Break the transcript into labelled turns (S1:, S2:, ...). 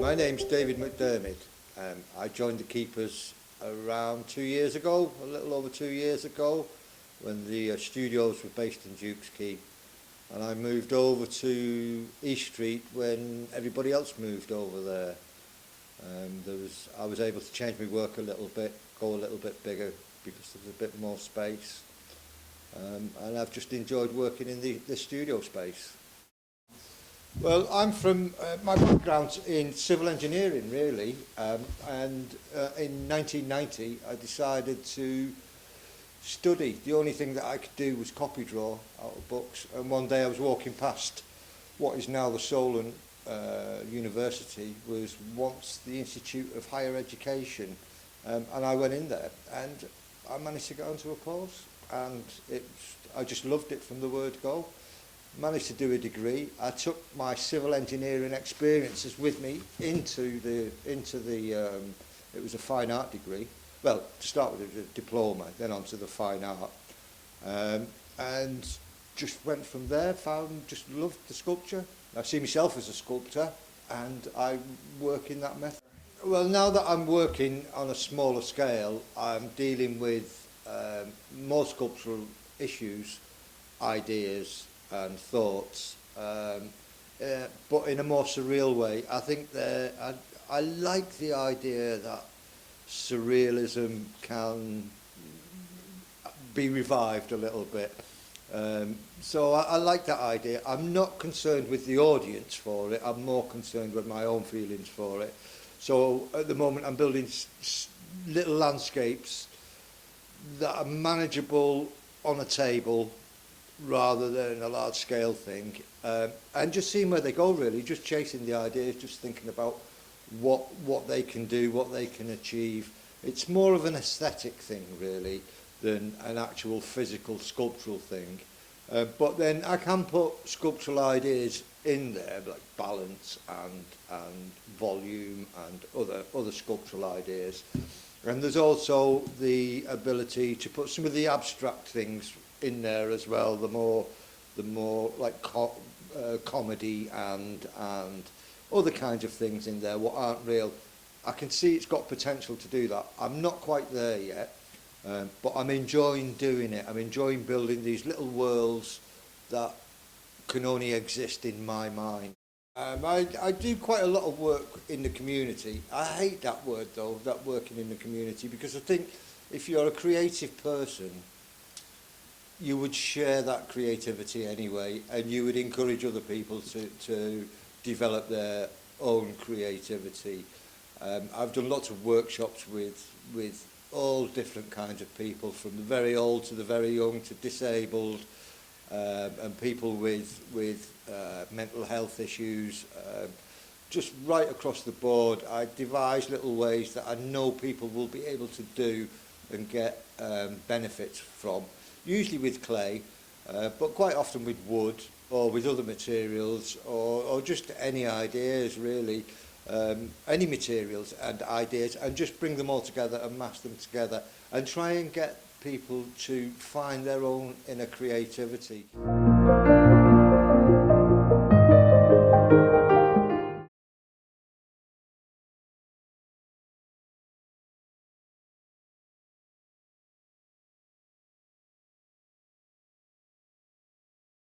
S1: My name's David Mc Diarmid. I joined the Keepers around 2 years ago, a little over 2 years ago, when the studios were based in Duke's Quay. And I moved over to East Street when everybody else moved over there. I was able to change my work a little bit, go a little bit bigger because there's a bit more space. And I've just enjoyed working in the studio space. Well, I'm from, my background's in civil engineering really, and in 1990 I decided to study. The only thing that I could do was copy draw out of books, and one day I was walking past what is now the Solent University, was once the Institute of Higher Education, and I went in there and I managed to get onto a course, and I just loved it from the word go. Managed to do a degree. I took my civil engineering experiences with me into the it was a fine art degree. Well, to start with, it was a diploma, then on to the fine art, and just went from there. Just loved the sculpture. I see myself as a sculptor, and I work in that method. Well, now that I'm working on a smaller scale, I'm dealing with more sculptural issues, ideas and thoughts, but in a more surreal way. I think I like the idea that surrealism can be revived a little bit. So I like that idea. I'm not concerned with the audience for it, I'm more concerned with my own feelings for it. So at the moment I'm building little landscapes that are manageable on a table rather than a large scale thing, and just seeing where they go really, just chasing the ideas, just thinking about what they can do, what they can achieve. It's more of an aesthetic thing really than an actual physical sculptural thing, but then I can put sculptural ideas in there like balance and volume and other sculptural ideas, and there's also the ability to put some of the abstract things in there as well, the more like comedy and other kinds of things in there what aren't real. I can see it's got potential to do that. I'm not quite there yet, but I'm enjoying doing it. I'm enjoying building these little worlds that can only exist in my mind. I do quite a lot of work in the community. I hate that word though, that working in the community, because I think if you're a creative person, you would share that creativity anyway, and you would encourage other people to develop their own creativity. I've done lots of workshops with all different kinds of people, from the very old to the very young to disabled, and people with mental health issues, just right across the board. I devise little ways that I know people will be able to do and get benefits from. Usually with clay, but quite often with wood or with other materials, or just any ideas really, any materials and ideas, and just bring them all together and mash them together and try and get people to find their own inner creativity.